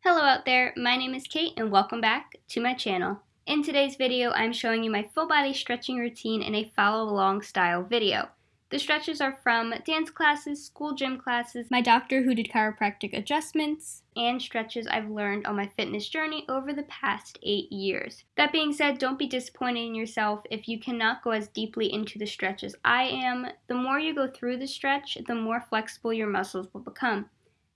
Hello out there, my name is Caitt and welcome back to my channel. In today's video, I'm showing you my full body stretching routine in a follow along style video. The stretches are from dance classes, school gym classes, my doctor who did chiropractic adjustments, and stretches I've learned on my fitness journey over the past 8 years. That being said, don't be disappointed in yourself if you cannot go as deeply into the stretch as I am. The more you go through the stretch, the more flexible your muscles will become.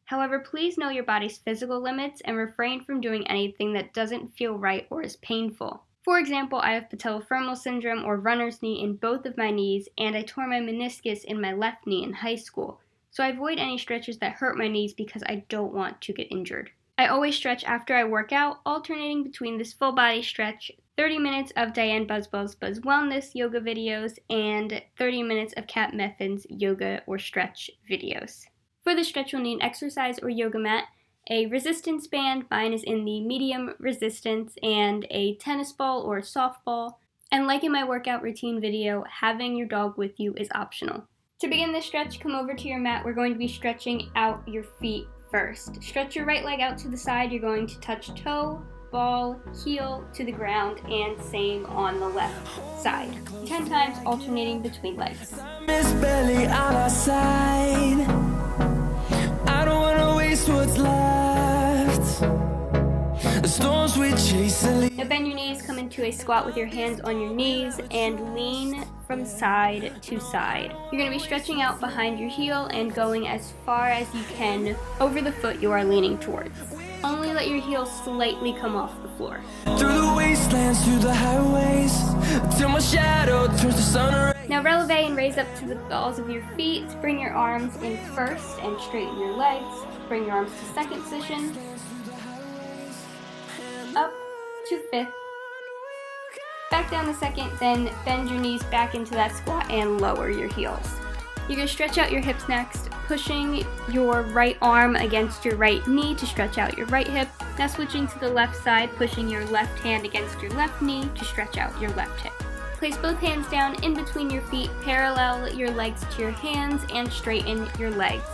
However, please know your body's physical limits and refrain from doing anything that doesn't feel right or is painful. For example, I have patellofemoral syndrome or runner's knee in both of my knees, and I tore my meniscus in my left knee in high school, so I avoid any stretches that hurt my knees because I don't want to get injured. I always stretch after I work out, alternating between this full body stretch, 30 minutes of Diane Buzz Wellness yoga videos, and 30 minutes of Kat Meffen's yoga or stretch videos. For the stretch, you'll need an exercise or yoga mat, a resistance band, mine is in the medium resistance, and a tennis ball or softball. And like in my workout routine video, having your dog with you is optional. To begin this stretch, come over to your mat. We're going to be stretching out your feet first. Stretch your right leg out to the side. You're going to touch toe, ball, heel to the ground, and same on the left side. 10 times alternating between legs. What's left? The storms we chase. Now bend your knees, come into a squat with your hands on your knees, and lean from side to side. You're going to be stretching out behind your heel and going as far as you can over the foot you are leaning towards. Only let your heel slightly come off the floor. Through the wastelands, through the highways, till my shadow turns to sun. Now releve and raise up to the balls of your feet. Bring your arms in first and straighten your legs. Bring your arms to second position. Up to fifth. Back down to second, then bend your knees back into that squat and lower your heels. You're going to stretch out your hips next, pushing your right arm against your right knee to stretch out your right hip. Now switching to the left side, pushing your left hand against your left knee to stretch out your left hip. Place both hands down in between your feet, parallel your legs to your hands, and straighten your legs.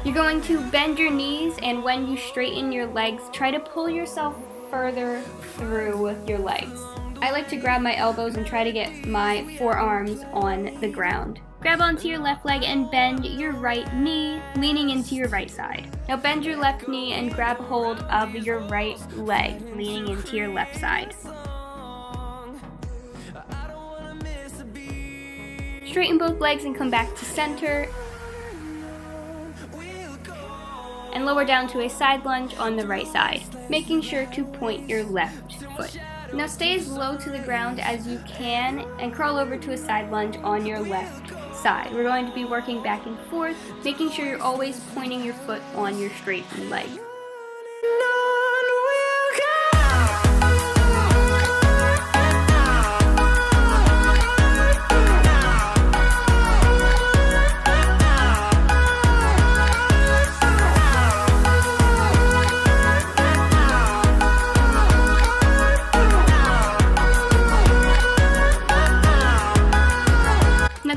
You're going to bend your knees, and when you straighten your legs, try to pull yourself further through your legs. I like to grab my elbows and try to get my forearms on the ground. Grab onto your left leg and bend your right knee, leaning into your right side. Now bend your left knee and grab hold of your right leg, leaning into your left side. Straighten both legs and come back to center. And lower down to a side lunge on the right side, making sure to point your left foot. Now stay as low to the ground as you can and crawl over to a side lunge on your left side. We're going to be working back and forth, making sure you're always pointing your foot on your straightened leg.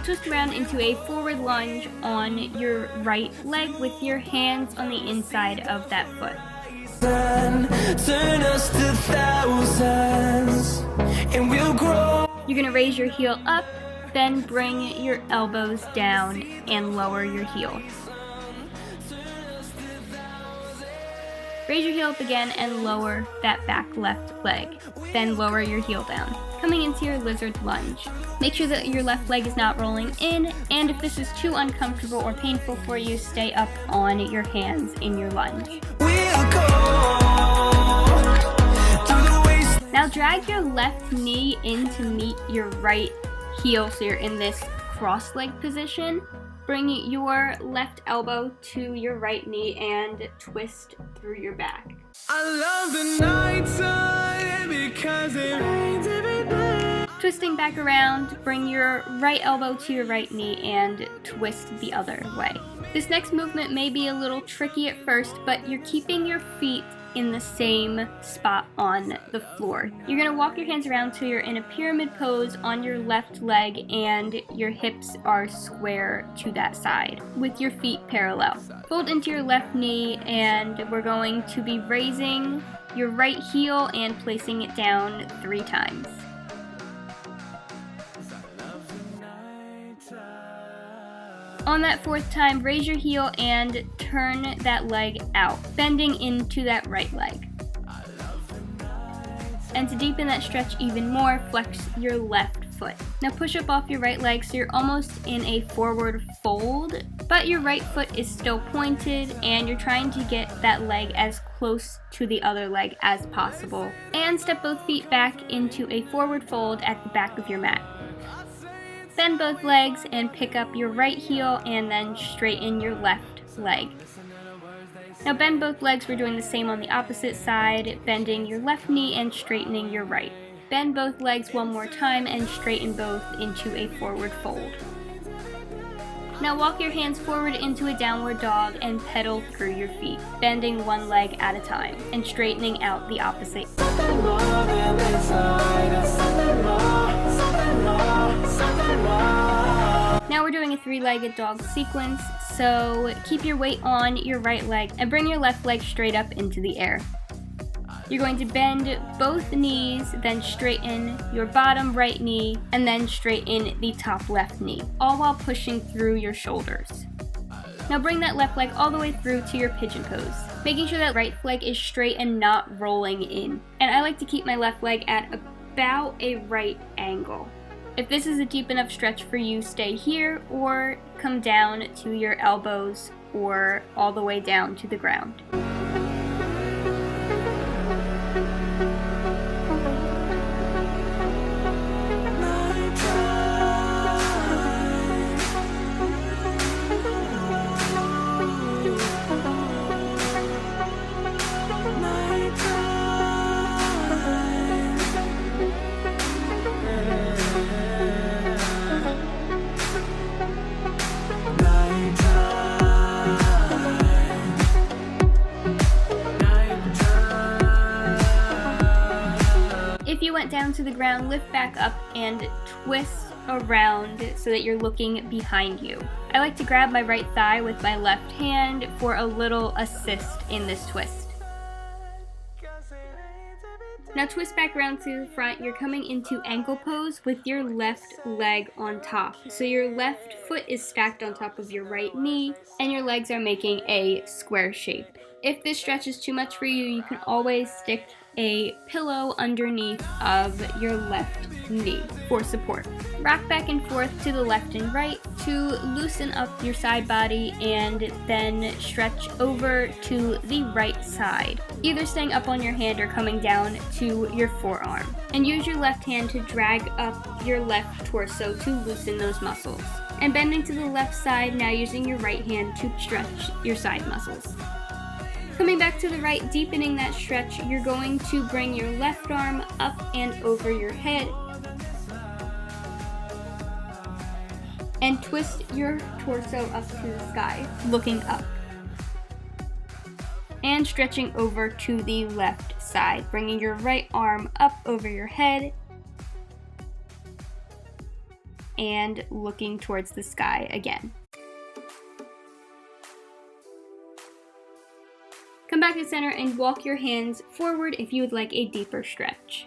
Twist around into a forward lunge on your right leg with your hands on the inside of that foot. Turn us to thousands, and we'll grow. You're going to raise your heel up, then bring your elbows down and lower your heel. Raise your heel up again and lower that back left leg. Then lower your heel down. Coming into your lizard lunge. Make sure that your left leg is not rolling in, and if this is too uncomfortable or painful for you, stay up on your hands in your lunge. Now drag your left knee in to meet your right heel so you're in this cross leg position. Bring your left elbow to your right knee and twist through your back. I love the nighttime because it rains every day. Twisting back around, bring your right elbow to your right knee and twist the other way. This next movement may be a little tricky at first, but you're keeping your feet in the same spot on the floor. You're going to walk your hands around till you're in a pyramid pose on your left leg and your hips are square to that side with your feet parallel. Fold into your left knee and we're going to be raising your right heel and placing it down 3 times. On that 4th time, raise your heel and turn that leg out, bending into that right leg. And to deepen that stretch even more, flex your left foot. Now push up off your right leg so you're almost in a forward fold, but your right foot is still pointed and you're trying to get that leg as close to the other leg as possible. And step both feet back into a forward fold at the back of your mat. Bend both legs and pick up your right heel and then straighten your left leg. Now bend both legs, we're doing the same on the opposite side, bending your left knee and straightening your right. Bend both legs one more time and straighten both into a forward fold. Now walk your hands forward into a downward dog and pedal through your feet, bending one leg at a time and straightening out the opposite. Now we're doing a 3-legged dog sequence, so keep your weight on your right leg and bring your left leg straight up into the air. You're going to bend both knees, then straighten your bottom right knee, and then straighten the top left knee, all while pushing through your shoulders. Now bring that left leg all the way through to your pigeon pose, making sure that right leg is straight and not rolling in. And I like to keep my left leg at about a right angle. If this is a deep enough stretch for you, stay here or come down to your elbows or all the way down to the ground. If you went down to the ground, lift back up and twist around so that you're looking behind you. I like to grab my right thigh with my left hand for a little assist in this twist. Now twist back around to the front. You're coming into ankle pose with your left leg on top. So your left foot is stacked on top of your right knee and your legs are making a square shape. If this stretch is too much for you, you can always stick a pillow underneath of your left knee for support. Rock back and forth to the left and right to loosen up your side body and then stretch over to the right side, either staying up on your hand or coming down to your forearm. And use your left hand to drag up your left torso to loosen those muscles. And bending to the left side, now using your right hand to stretch your side muscles. Coming back to the right, deepening that stretch, you're going to bring your left arm up and over your head and twist your torso up to the sky, looking up. And stretching over to the left side, bringing your right arm up over your head and looking towards the sky again. Come back to center and walk your hands forward if you would like a deeper stretch.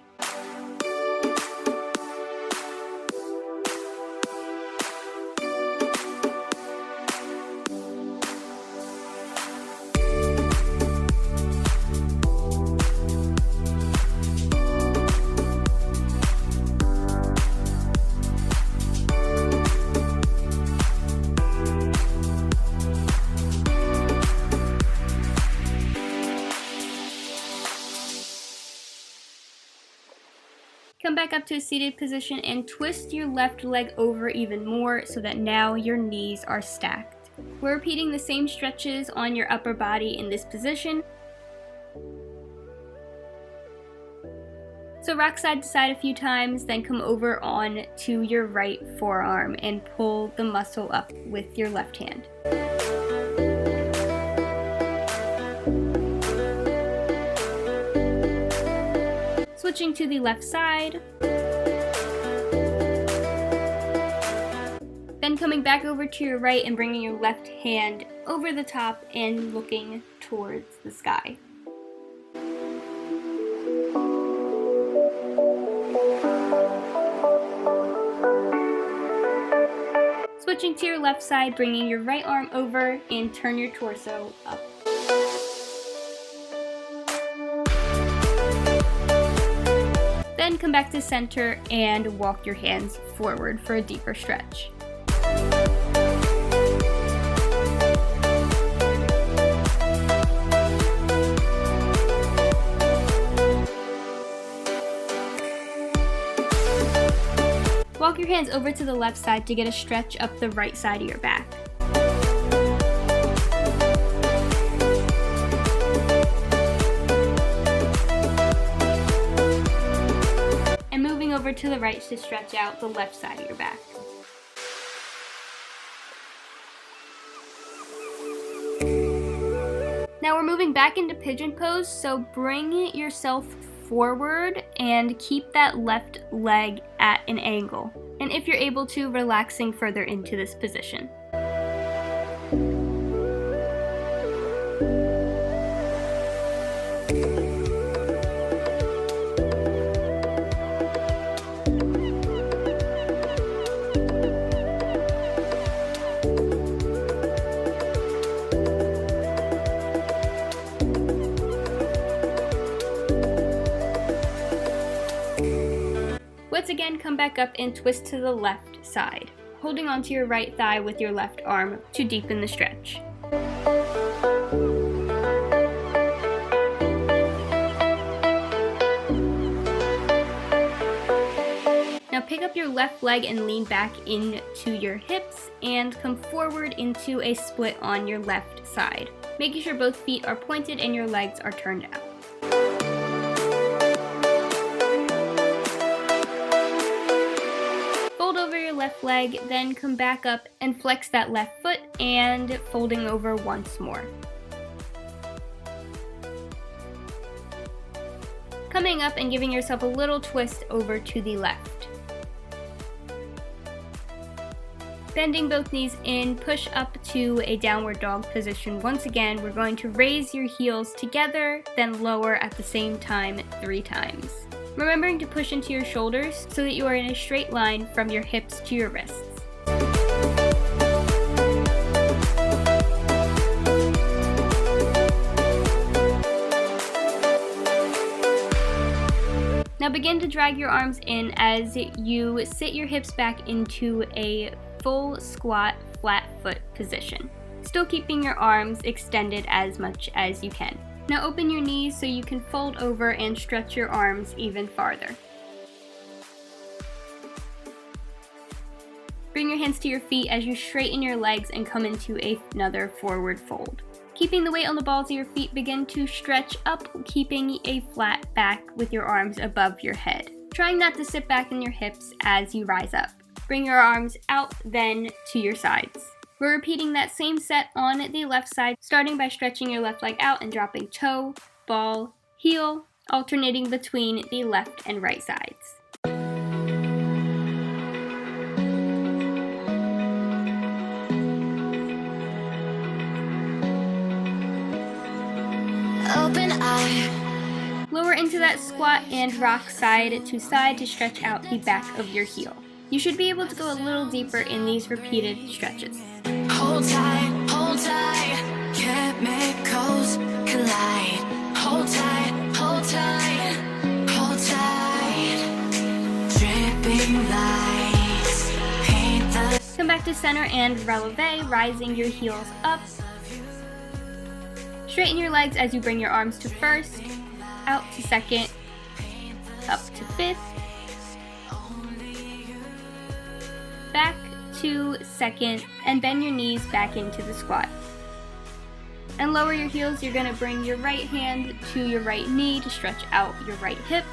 Come back up to a seated position and twist your left leg over even more so that now your knees are stacked. We're repeating the same stretches on your upper body in this position. So rock side to side a few times, then come over on to your right forearm and pull the muscle up with your left hand. Switching to the left side. Then coming back over to your right and bringing your left hand over the top and looking towards the sky. Switching to your left side, bringing your right arm over and turn your torso up. Then come back to center and walk your hands forward for a deeper stretch. Walk your hands over to the left side to get a stretch up the right side of your back. And moving over to the right to stretch out the left side of your back. Now we're moving back into pigeon pose, so bring yourself forward and keep that left leg at an angle. And if you're able to, relaxing further into this position. Once again, come back up and twist to the left side, holding onto your right thigh with your left arm to deepen the stretch. Now pick up your left leg and lean back into your hips and come forward into a split on your left side, making sure both feet are pointed and your legs are turned out. Left leg, then come back up and flex that left foot and folding over once more. Coming up and giving yourself a little twist over to the left. Bending both knees in, push up to a downward dog position. Once again, we're going to raise your heels together, then lower at the same time 3 times. Remembering to push into your shoulders so that you are in a straight line from your hips to your wrists. Now begin to drag your arms in as you sit your hips back into a full squat, flat foot position, still keeping your arms extended as much as you can. Now open your knees so you can fold over and stretch your arms even farther. Bring your hands to your feet as you straighten your legs and come into another forward fold. Keeping the weight on the balls of your feet, begin to stretch up, keeping a flat back with your arms above your head. Trying not to sit back in your hips as you rise up. Bring your arms out, then to your sides. We're repeating that same set on the left side, starting by stretching your left leg out and dropping toe, ball, heel, alternating between the left and right sides. Open eye. Lower into that squat and rock side to stretch out the back of your heel. You should be able to go a little deeper in these repeated stretches. Hold tight, chemicals collide. Hold tight, hold tight, hold tight. Dripping lights paint the... Come back to center and releve, rising your heels up. Straighten your legs as you bring your arms to first, out to second, up to fifth, back to second, and bend your knees back into the squat. And lower your heels, you're going to bring your right hand to your right knee to stretch out your right hip.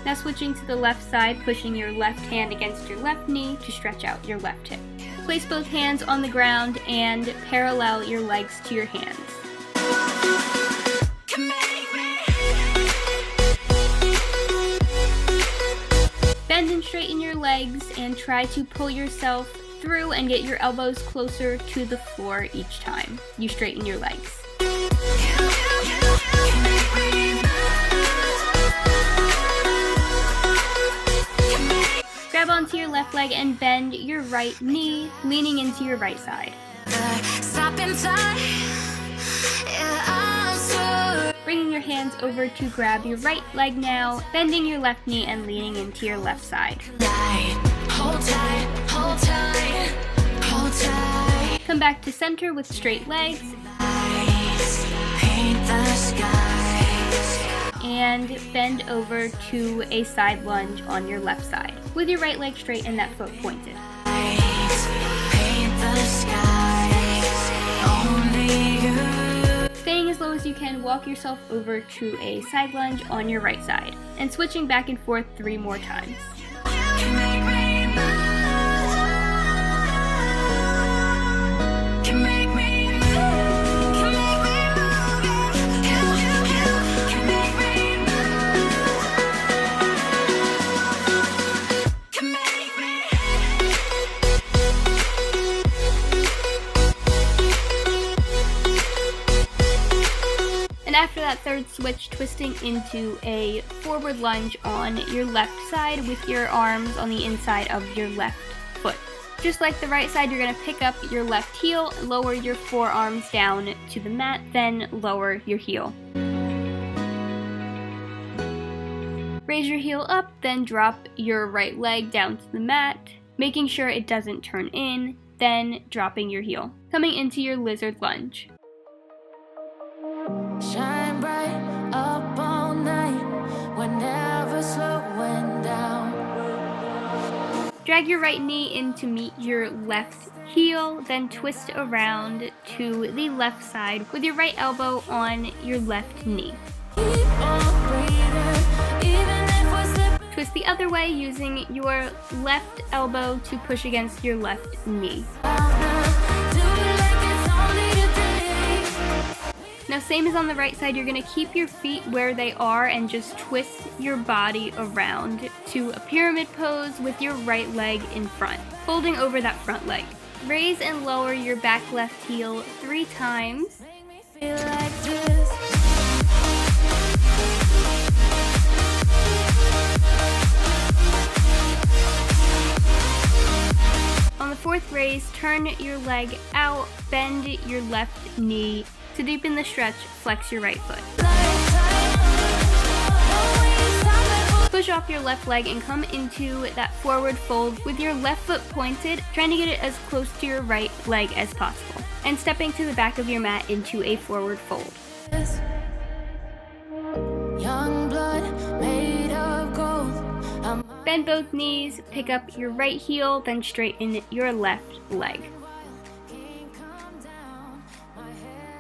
Now switching to the left side, pushing your left hand against your left knee to stretch out your left hip. Place both hands on the ground and parallel your legs to your hands. legs and try to pull yourself through and get your elbows closer to the floor each time you straighten your legs. Grab onto your left leg and bend your right knee, leaning into your right side. Bringing your hands over to grab your right leg now, bending your left knee and leaning into your left side. Hold tight, hold tight, hold tight. Come back to center with straight legs. Paint the skies. And bend over to a side lunge on your left side, with your right leg straight and that foot pointed. Paint the skies. Only you. Staying as low as you can, walk yourself over to a side lunge on your right side, and switching back and forth 3 more times. Can make me move. Can make me move. Can make me move. Can make me move. Can make me. And after that third switch, twisting into a forward lunge on your left side with your arms on the inside of your left foot. Just like the right side, you're going to pick up your left heel, lower your forearms down to the mat, then lower your heel. Raise your heel up, then drop your right leg down to the mat, making sure it doesn't turn in, then dropping your heel. Coming into your lizard lunge. Shine bright up all night. We're never slowing down. Drag your right knee in to meet your left heel, then twist around to the left side with your right elbow on your left knee. Keep on breathing, even if we're slipping. Twist the other way using your left elbow to push against your left knee. Do it like it's only today. Now, same as on the right side, you're going to keep your feet where they are and just twist your body around to a pyramid pose with your right leg in front, folding over that front leg. Raise and lower your back left heel 3 times. Make me feel like this. On the 4th raise, turn your leg out, bend your left knee. To deepen the stretch, flex your right foot. Push off your left leg and come into that forward fold with your left foot pointed, trying to get it as close to your right leg as possible. And stepping to the back of your mat into a forward fold. Young blood made of gold. Bend both knees, pick up your right heel, then straighten your left leg.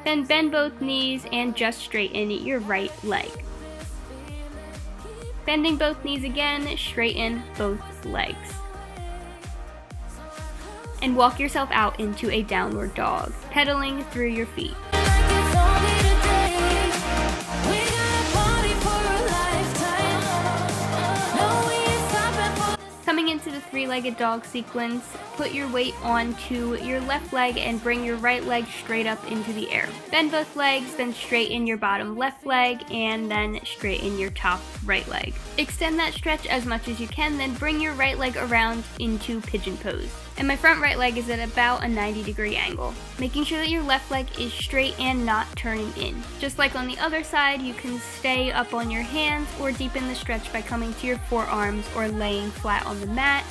Then bend both knees and just straighten your right leg. Bending both knees again, straighten both legs. And walk yourself out into a downward dog, pedaling through your feet. Coming into the 3-legged dog sequence, put your weight onto your left leg and bring your right leg straight up into the air. Bend both legs, then straighten your bottom left leg, and then straighten your top right leg. Extend that stretch as much as you can, then bring your right leg around into pigeon pose. And my front right leg is at about a 90-degree angle, making sure that your left leg is straight and not turning in. Just like on the other side, you can stay up on your hands or deepen the stretch by coming to your forearms or laying flat on the mat.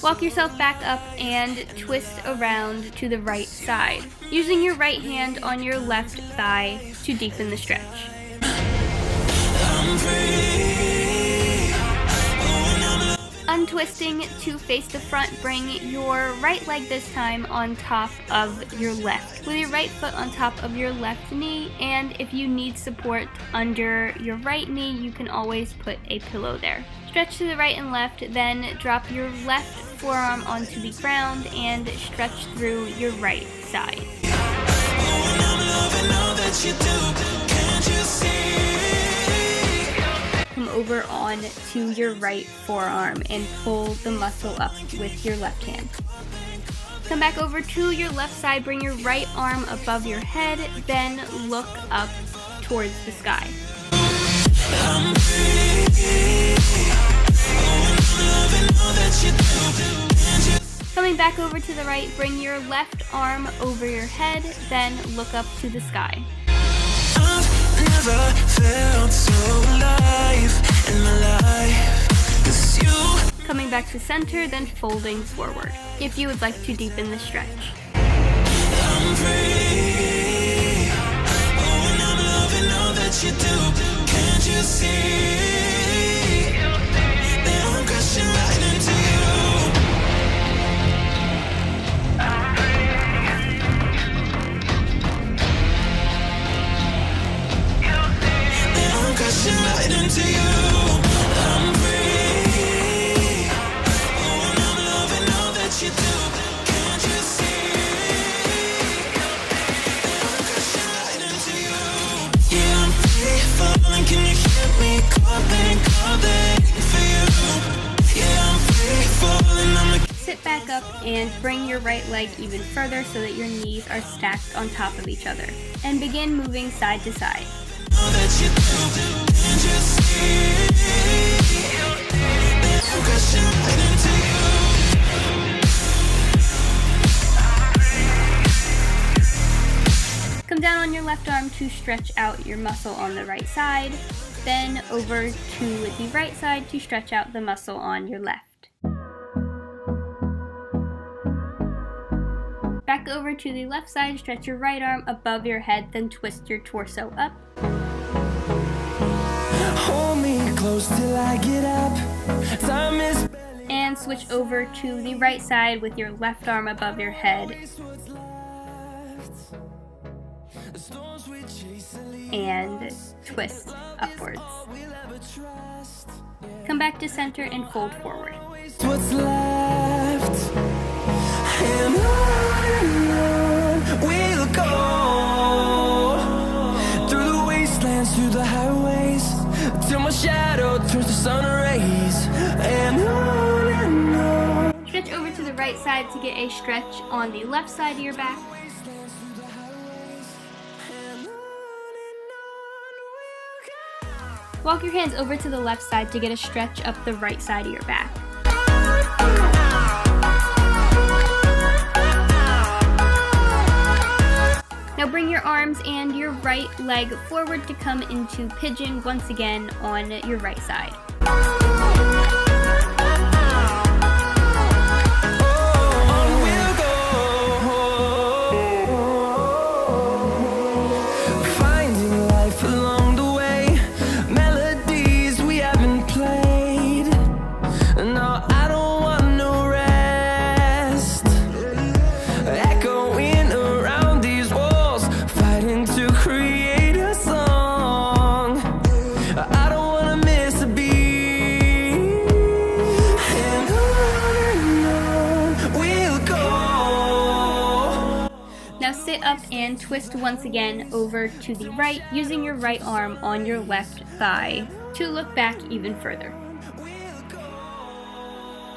Walk yourself back up and twist around to the right side, using your right hand on your left thigh to deepen the stretch. Untwisting to face the front, bring your right leg this time on top of your left, with your right foot on top of your left knee, and if you need support under your right knee, you can always put a pillow there. Stretch to the right and left, then drop your left forearm onto the ground and stretch through your right side. Come over on to your right forearm and pull the muscle up with your left hand. Come back over to your left side, bring your right arm above your head, then look up towards the sky. Coming back over to the right, bring your left arm over your head, then look up to the sky. Never felt so alive in my life. 'Cause you. Coming back to center, then folding forward, if you would like to deepen the stretch. I'm free. Oh, and I'm loving all that you do. Can't you see that I'm crashing right into you? Crashing right into you. I'm free. Oh, and I'm loving all that you do. Can't you see that I'm crashing right into you? Yeah, I'm free falling. Can you hear me calling for you? Yeah, I'm free falling. Sit back up and bring your right leg even further so that your knees are stacked on top of each other. And begin moving side to side. that you do, can't you see that I'm crashing right into you? Come down on your left arm to stretch out your muscle on the right side, then over to the right side to stretch out the muscle on your left. Back over to the left side, stretch your right arm above your head, then twist your torso up. Hold me close till I get up. Time is and switch over to the right side with your left arm above your head and twist upwards. Come back to center and fold forward. what's left, and on we'll go through the wastelands, through the highways, till my shadow turns to sun rays, and on. Stretch over to the right side to get a stretch on the left side of your back. Walk your hands over to the left side to get a stretch up the right side of your back. Now bring your arms and your right leg forward to come into pigeon once again on your right side. Sit up and twist once again over to the right, using your right arm on your left thigh to look back even further.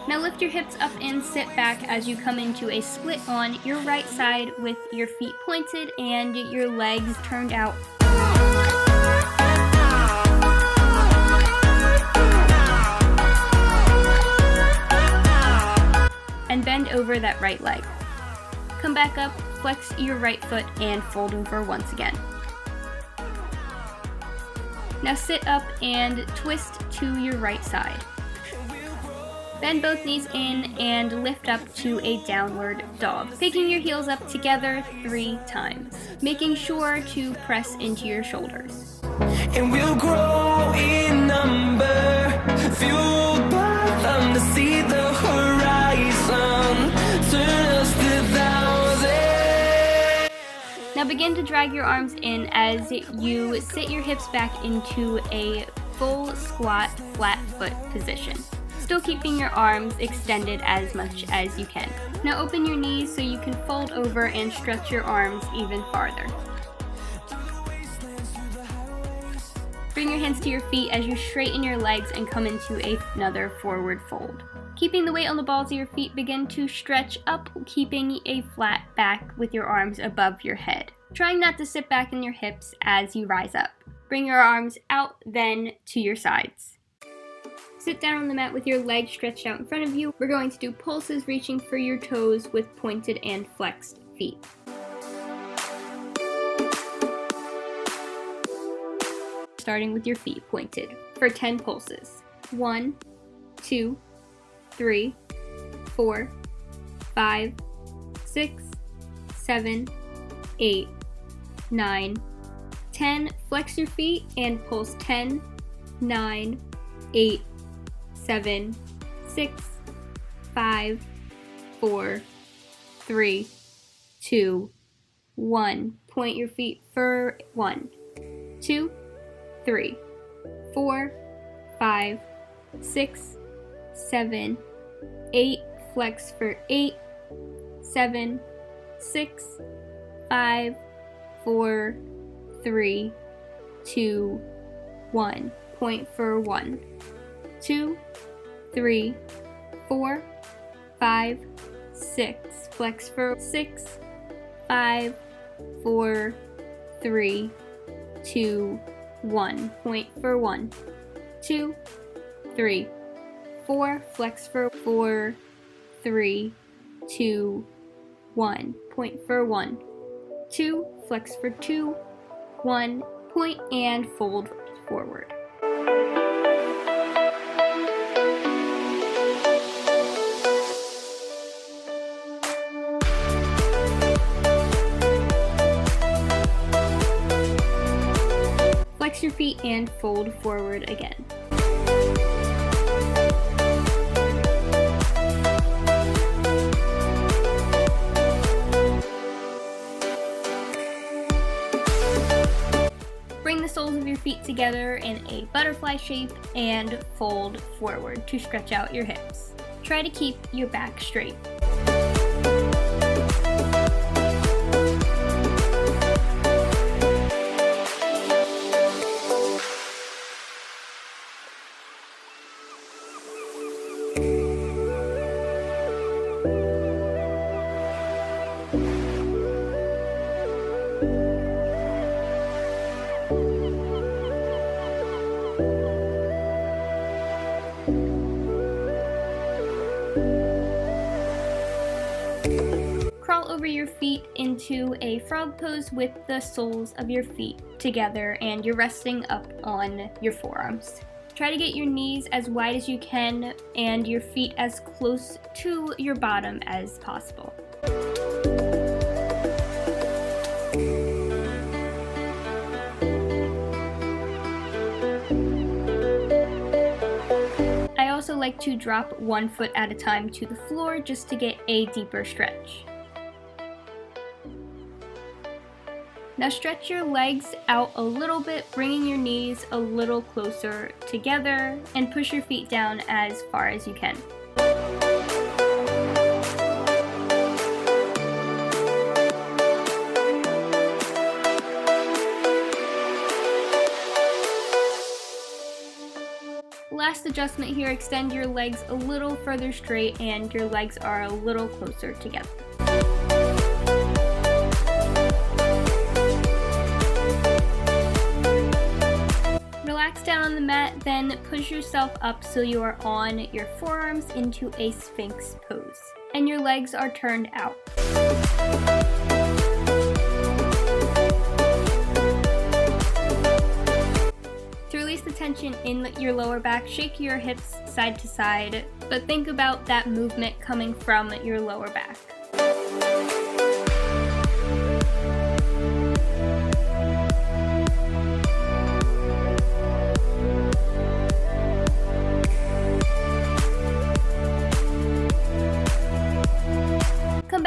Now lift your hips up and sit back as you come into a split on your right side with your feet pointed and your legs turned out. And bend over that right leg. Come back up, flex your right foot, and fold over once again. Now sit up and twist to your right side. Bend both knees in and lift up to a downward dog, picking your heels up together 3 times, making sure to press into your shoulders. And we'll grow in number, fueled by them to see the Now begin to drag your arms in as you sit your hips back into a full squat flat foot position, still keeping your arms extended as much as you can. Now open your knees so you can fold over and stretch your arms even farther. Bring your hands to your feet as you straighten your legs and come into another forward fold. Keeping the weight on the balls of your feet, begin to stretch up, keeping a flat back with your arms above your head. Trying not to sit back in your hips as you rise up. Bring your arms out, then to your sides. Sit down on the mat with your legs stretched out in front of you. We're going to do pulses reaching for your toes with pointed and flexed feet. Starting with your feet pointed for 10 pulses. 1, 2, 3, 4, 5, 6, 7, 8, 9, 10. Flex your feet and pulse 10, 9, 8, 7, 6, 5, 4, 3, 2, 1. Point your feet for 1, 2, 3, 4, 5, 6, 7, 8. Flex for 8, 7, 6, 5, 4, 3, 2, 1. Point for 1, 2, 3, 4, 5, 6. Flex for 6, 5, 4, 3, 2, 1. Point for 1, 2, 3, 4. Flex for 4, 3, 2, 1. Point for 1, 2. Flex for 2, 1. Point and fold forward. Flex your feet and fold forward again. Bring the soles of your feet together in a butterfly shape and fold forward to stretch out your hips. Try to keep your back straight. Crawl over your feet into a frog pose with the soles of your feet together and you're resting up on your forearms. Try to get your knees as wide as you can and your feet as close to your bottom as possible. I also like to drop one foot at a time to the floor just to get a deeper stretch. Now stretch your legs out a little bit, bringing your knees a little closer together and push your feet down as far as you can. Last adjustment here, extend your legs a little further straight and your legs are a little closer together. Relax down on the mat, then push yourself up so you are on your forearms into a Sphinx pose, and your legs are turned out. To release the tension in your lower back, shake your hips side to side, but think about that movement coming from your lower back.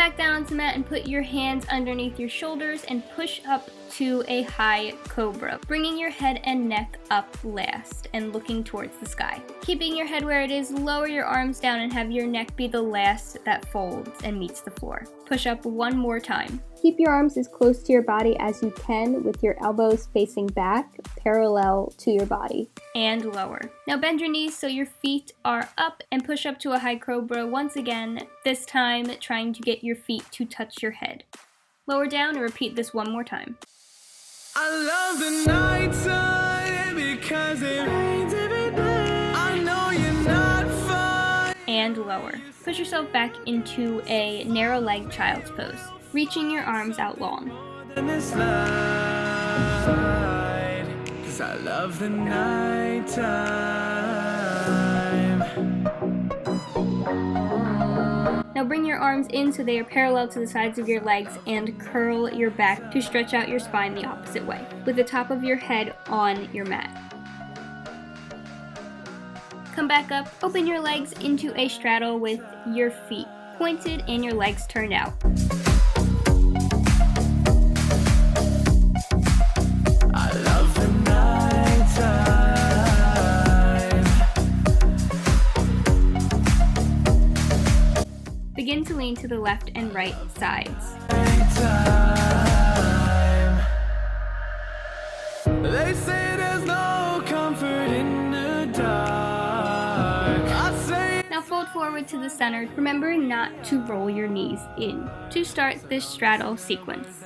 back down onto the mat and put your hands underneath your shoulders and push up to a high cobra, bringing your head and neck up last and looking towards the sky. Keeping your head where it is, lower your arms down and have your neck be the last that folds and meets the floor. Push up one more time. Keep your arms as close to your body as you can with your elbows facing back, parallel to your body. And lower. Now bend your knees so your feet are up and push up to a high cobra once again, this time trying to get your feet to touch your head. Lower down and repeat this one more time. I love the nighttime because it rains every day. I know you're not fine. And lower. Push yourself back into a narrow leg child's pose, reaching your arms out long. This light, 'cause I love the nighttime. Now bring your arms in so they are parallel to the sides of your legs and curl your back to stretch out your spine the opposite way, with the top of your head on your mat. Come back up, open your legs into a straddle with your feet pointed and your legs turned out. I love the nighttime. Begin to lean to the left and right sides. Nighttime. They say there's no comfort in the dark. Now fold forward to the center, remembering not to roll your knees in to start this straddle sequence.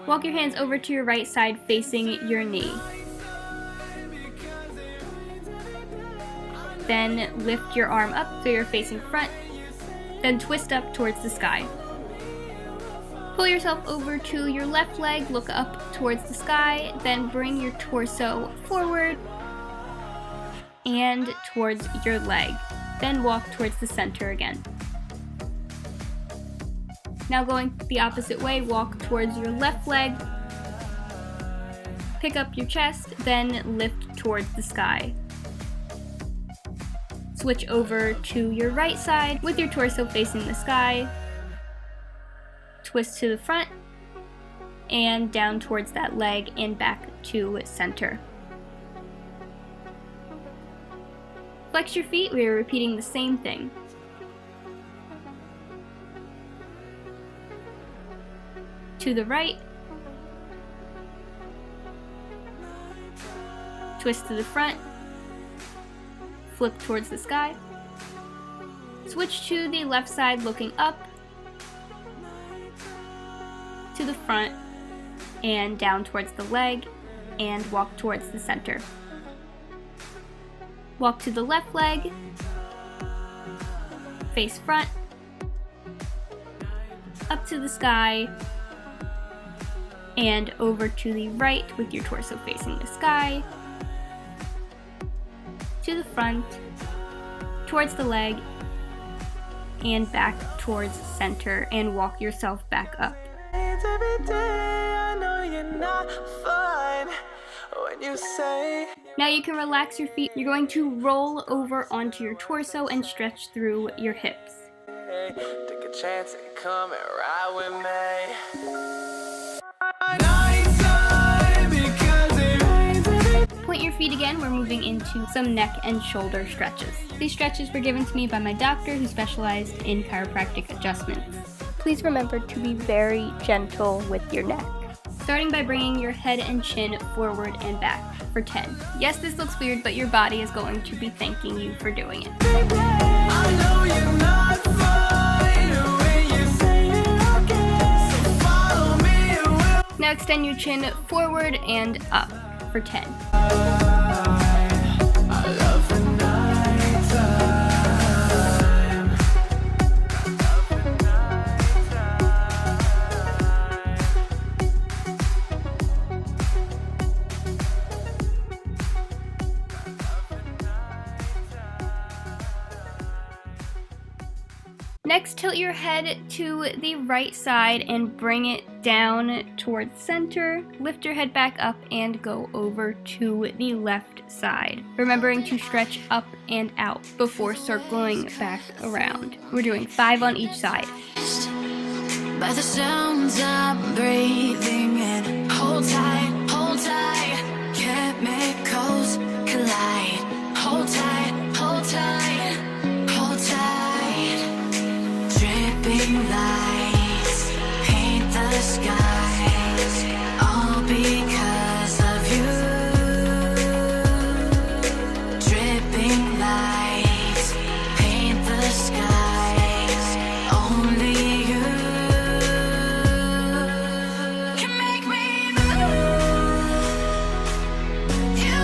Walk your hands over to your right side facing your knee. Then lift your arm up so you're facing front, then twist up towards the sky. Pull yourself over to your left leg, look up towards the sky, then bring your torso forward and towards your leg. Then walk towards the center again. Now going the opposite way, walk towards your left leg, pick up your chest, then lift towards the sky. Switch over to your right side with your torso facing the sky. Twist to the front and down towards that leg and back to center. Flex your feet, we are repeating the same thing. To the right. Twist to the front. Flip towards the sky. Switch to the left side looking up, to the front, and down towards the leg, and walk towards the center. Walk to the left leg, face front, up to the sky, and over to the right with your torso facing the sky, to the front, towards the leg, and back towards center, and walk yourself back up. Every day I know you're not fine when you say. Now you can relax your feet. You're going to roll over onto your torso and stretch through your hips. Hey, take a chance and come and ride with me. Nighttime because it rains every day. Point your feet again. We're moving into some neck and shoulder stretches. These stretches were given to me by my doctor who specialized in chiropractic adjustments. Please remember to be very gentle with your neck. Starting by bringing your head and chin forward and back for 10. Yes, this looks weird, but your body is going to be thanking you for doing it. I know you're not fine when you say it again. So follow me and we'll. Now extend your chin forward and up for 10. I love the nighttime. Next, tilt your head to the right side and bring it down towards center. Lift your head back up and go over to the left side, remembering to stretch up and out before circling back around. We're doing 5 on each side. By the sounds I'm breathing in, hold tight, chemicals collide, hold tight, hold tight, hold tight. Dripping lights paint the skies, all because of you. Dripping lights paint the skies, only you can make me move. You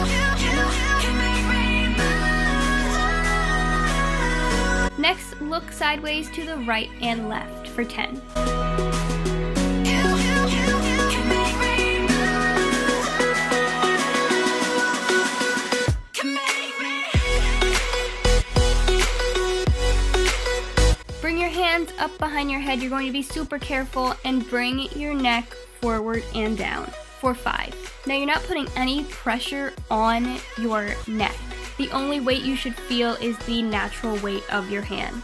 can make me move. Next, look sideways to the right and left for 10. Bring your hands up behind your head. You're going to be super careful and bring your neck forward and down for 5. Now you're not putting any pressure on your neck. The only weight you should feel is the natural weight of your hands.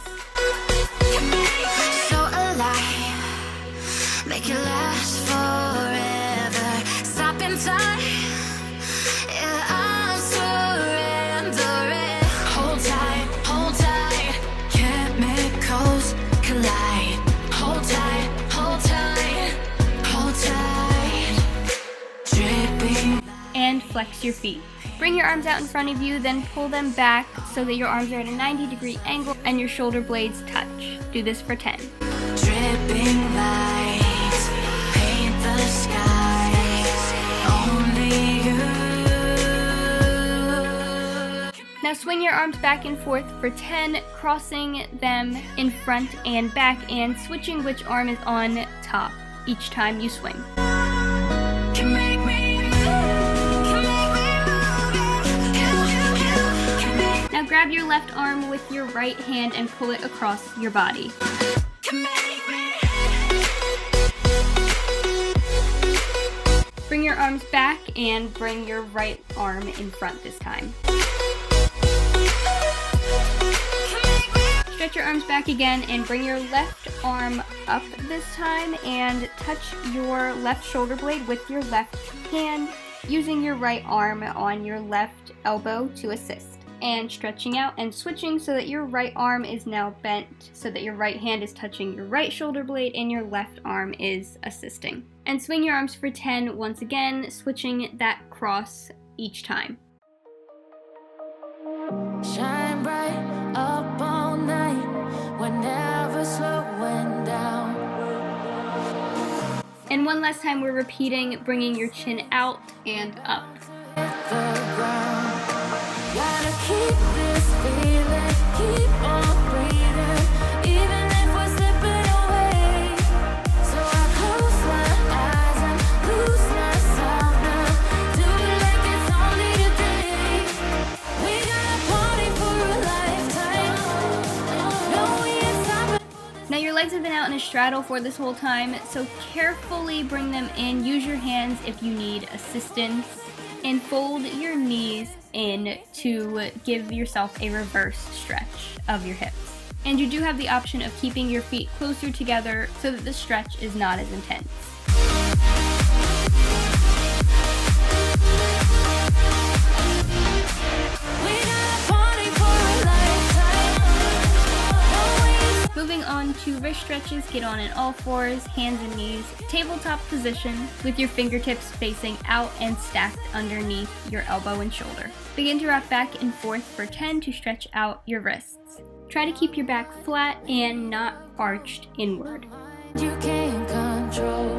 So alive, make it last forever. Stop in time, yeah, I'm surrendering. Hold tight, chemicals collide. Hold tight, hold tight. Dripping. And flex your feet. Bring your arms out in front of you, then pull them back so that your arms are at a 90-degree angle and your shoulder blades touch. Do this for 10. Dripping lights paint the skies, only you. Now swing your arms back and forth for 10, crossing them in front and back and switching which arm is on top each time you swing. Can make me move. Now grab your left arm with your right hand and pull it across your body. Bring your arms back and bring your right arm in front this time. Stretch your arms back again and bring your left arm up this time and touch your left shoulder blade with your left hand, using your right arm on your left elbow to assist. And stretching out and switching so that your right arm is now bent, so that your right hand is touching your right shoulder blade and your left arm is assisting. And swing your arms for 10 once again, switching that cross each time. Shine bright up all night, we're never slowing down. And one last time we're repeating, bringing your chin out and up. The ground. Gotta keep this feeling, keep on breathing, even if we're slipping away. So I close my eyes and lose myself now. Do it like it's only today. We got a party for a lifetime. No, we ain't stopping. Now your legs have been out in a straddle for this whole time, so carefully bring them in. Use your hands if you need assistance. And fold your knees in to give yourself a reverse stretch of your hips. And you do have the option of keeping your feet closer together so that the stretch is not as intense. Moving on to wrist stretches, get on all fours, hands and knees, tabletop position with your fingertips facing out and stacked underneath your elbow and shoulder. Begin to rock back and forth for 10 to stretch out your wrists. Try to keep your back flat and not arched inward. You can't control.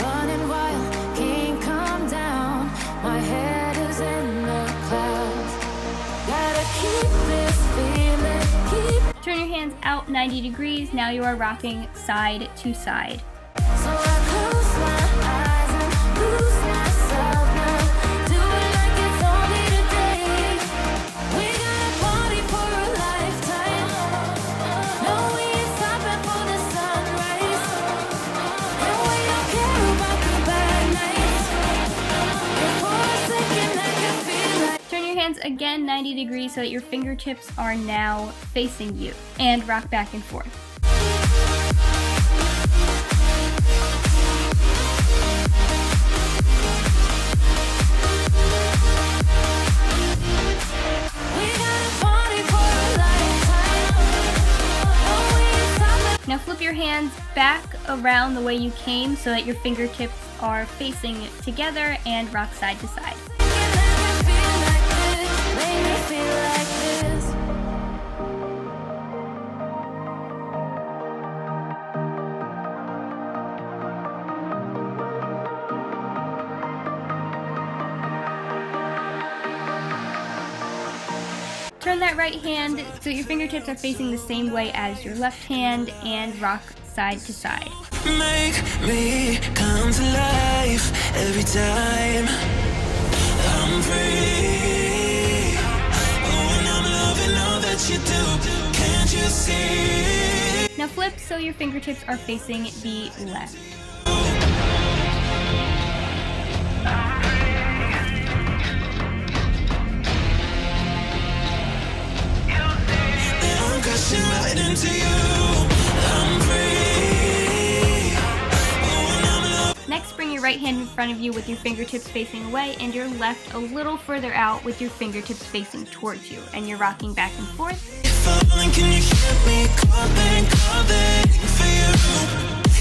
Running wild, can't come down. My head is in the clouds. Gotta keep this feeling. Turn your hands out 90 degrees. Now you are rocking side to side. So I close my eyes and lose myself now. Do it like it's only today. We got a party for a lifetime. hands again 90 degrees so that your fingertips are now facing you, and rock back and forth. Now flip your hands back around the way you came so that your fingertips are facing together, and rock side to side. Turn that right hand so your fingertips are facing the same way as your left hand, and rock side to side. Make me come to life every time I'm free. Oh, and I'm loving all that you do. Can't you see? Now flip so your fingertips are facing the left. Right into you. I'm free. Oh, next, bring your right hand in front of you with your fingertips facing away, and your left a little further out with your fingertips facing towards you, and you're rocking back and forth. Falling, can you hear me calling for you?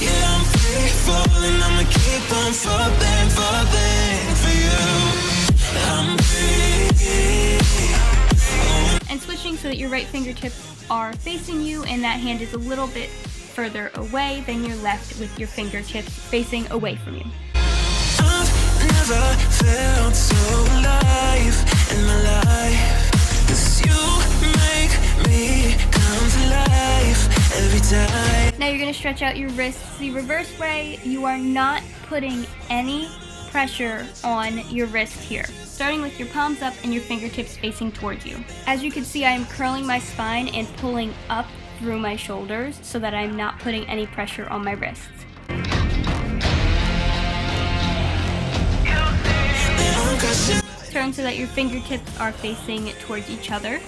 Yeah, I'm free falling, I'ma keep on falling for you. I'm free. And switching so that your right fingertips are facing you, and that hand is a little bit further away than your left with your fingertips facing away from you. I've never felt so alive in my life, 'cause you make me come to life every time. Now you're going to stretch out your wrists the reverse way. You are not putting any pressure on your wrist here, starting with your palms up and your fingertips facing towards you. As you can see, I am curling my spine and pulling up through my shoulders so that I'm not putting any pressure on my wrists. Turn so that your fingertips are facing towards each other.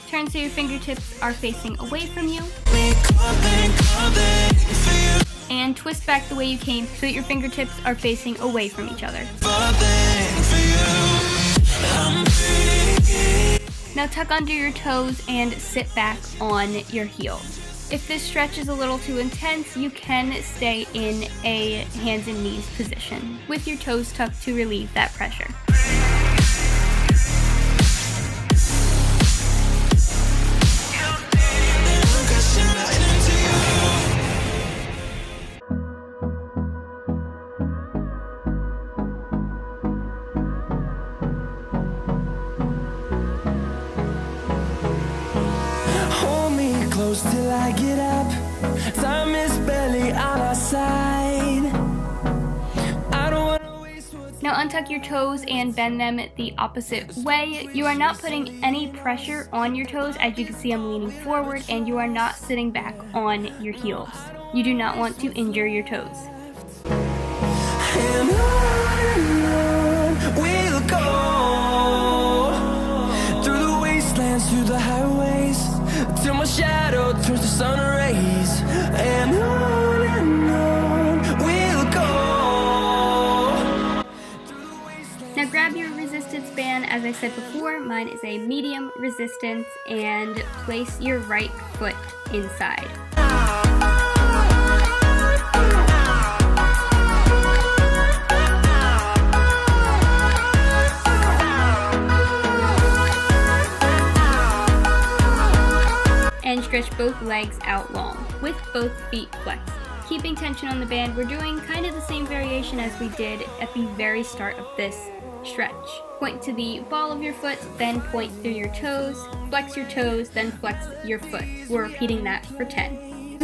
Turn so your fingertips are facing away from you. And twist back the way you came so that your fingertips are facing away from each other. Now tuck under your toes and sit back on your heels. If this stretch is a little too intense, you can stay in a hands and knees position with your toes tucked to relieve that pressure. Till I get up, time is barely on our side. I don't wanna waste what's. Now untuck your toes and bend them the opposite way. You are not putting any pressure on your toes. As you can see, I'm leaning forward, and you are not sitting back on your heels. You do not want to injure your toes. And on we'll go through the wastelands, through the highways, till my shadow turns to sun rays. And on we'll go. Now grab your resistance band. As I said before, mine is a medium resistance, and place your right foot inside. And stretch both legs out long, with both feet flexed. Keeping tension on the band, we're doing kind of the same variation as we did at the very start of this stretch. Point to the ball of your foot, then point through your toes, flex your toes, then flex your foot. We're repeating that for 10.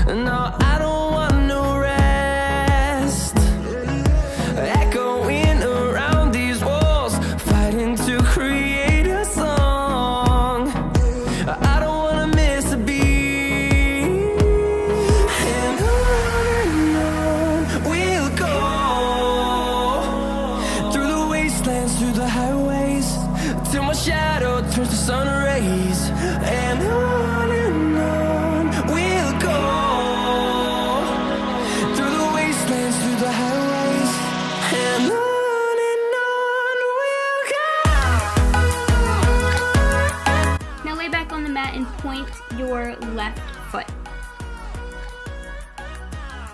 No, I don't want no rest. Echoing around these walls, fighting to create a song. I don't wanna miss a beat.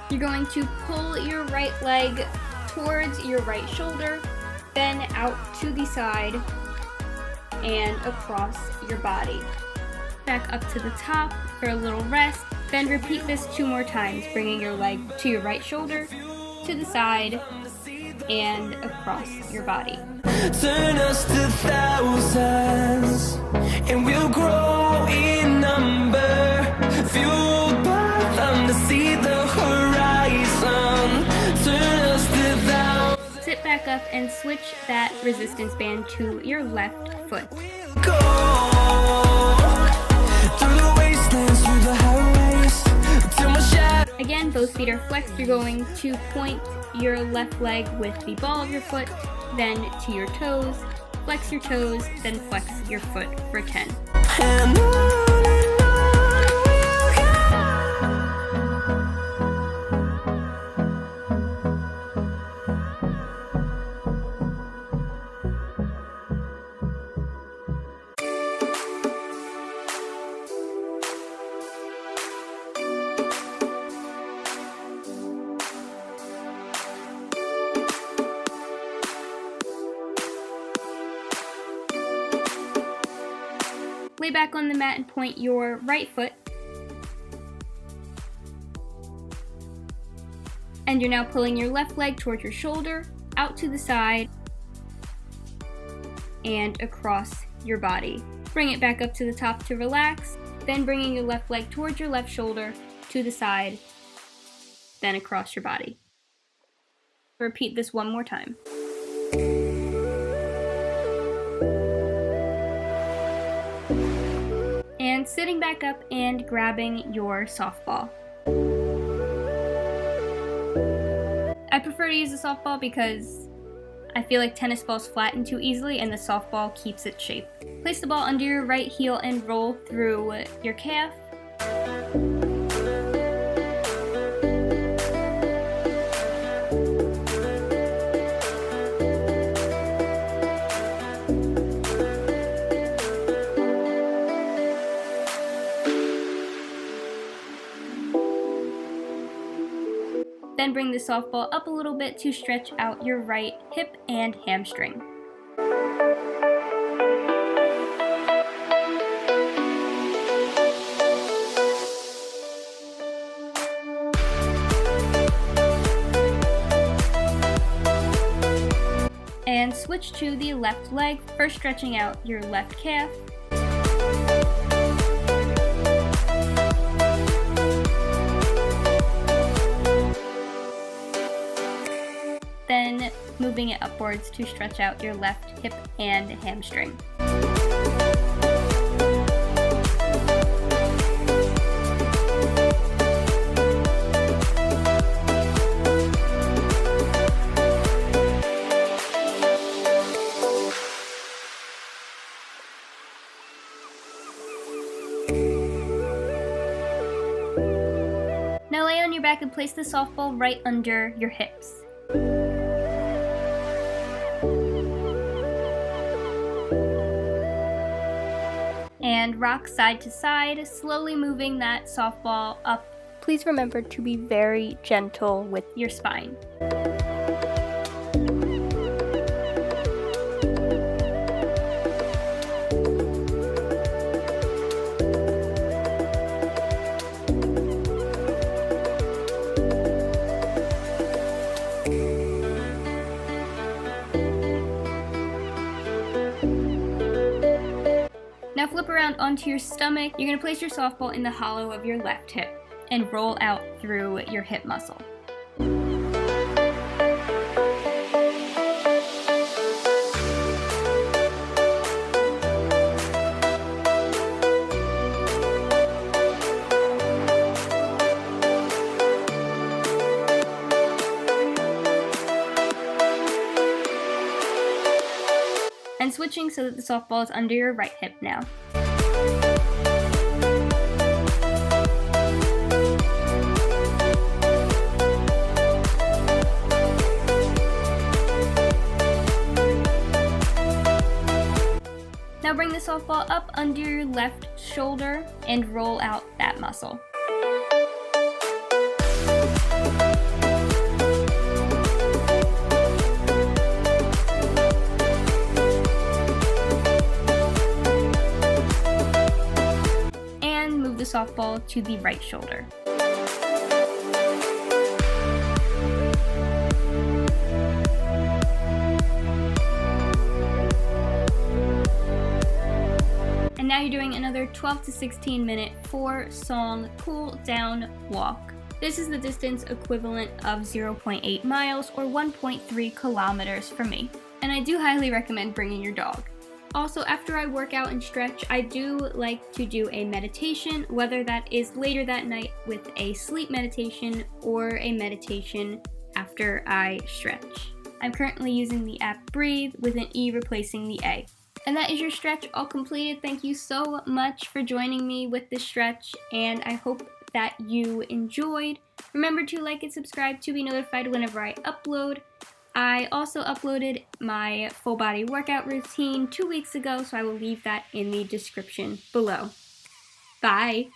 You're going to pull your right leg towards your right shoulder, then out to the side and across your body. Back up to the top for a little rest, then repeat this 2 more times, bringing your leg to your right shoulder, to the side, and across your body. Turn us to thousands, and we'll grow in number, fueled by them to see the horizon. Turn us to thousands. Sit back up and switch that resistance band to your left foot. Go through the wastelands, through the highways, till my shadow. Again, both feet are flexed. You're going to point your left leg with the ball of your foot, then to your toes, flex your toes, then flex your foot for 10. And on we'll go. Lay back on the mat and point your right foot. And you're now pulling your left leg towards your shoulder, out to the side, and across your body. Bring it back up to the top to relax, then bringing your left leg towards your left shoulder, to the side, then across your body. Repeat this 1 more time. And sitting back up and grabbing your softball. I prefer to use a softball because I feel like tennis balls flatten too easily and the softball keeps its shape. Place the ball under your right heel and roll through your calf. Then bring the softball up a little bit to stretch out your right hip and hamstring. And switch to the left leg, first stretching out your left calf. Then moving it upwards to stretch out your left hip and hamstring. Now lay on your back and place the softball right under your hips. And rock side to side, slowly moving that softball up. Please remember to be very gentle with your spine. Now flip around onto your stomach. You're going to place your softball in the hollow of your left hip and roll out through your hip muscle. And switching so that the softball is under your right hip now. Now bring the softball up under your left shoulder and roll out that muscle. softball to the right shoulder. And now you're doing another 12 to 16 minute 4-song cool down walk. This is the distance equivalent of 0.8 miles or 1.3 kilometers for me. And I do highly recommend bringing your dog. Also, after I work out and stretch, I do like to do a meditation, whether that is later that night with a sleep meditation or a meditation after I stretch. I'm currently using the app Breathe with an E replacing the A. And that is your stretch all completed. Thank you so much for joining me with this stretch, and I hope that you enjoyed. Remember to like and subscribe to be notified whenever I upload. I also uploaded my full body workout routine 2 weeks ago, so I will leave that in the description below. Bye!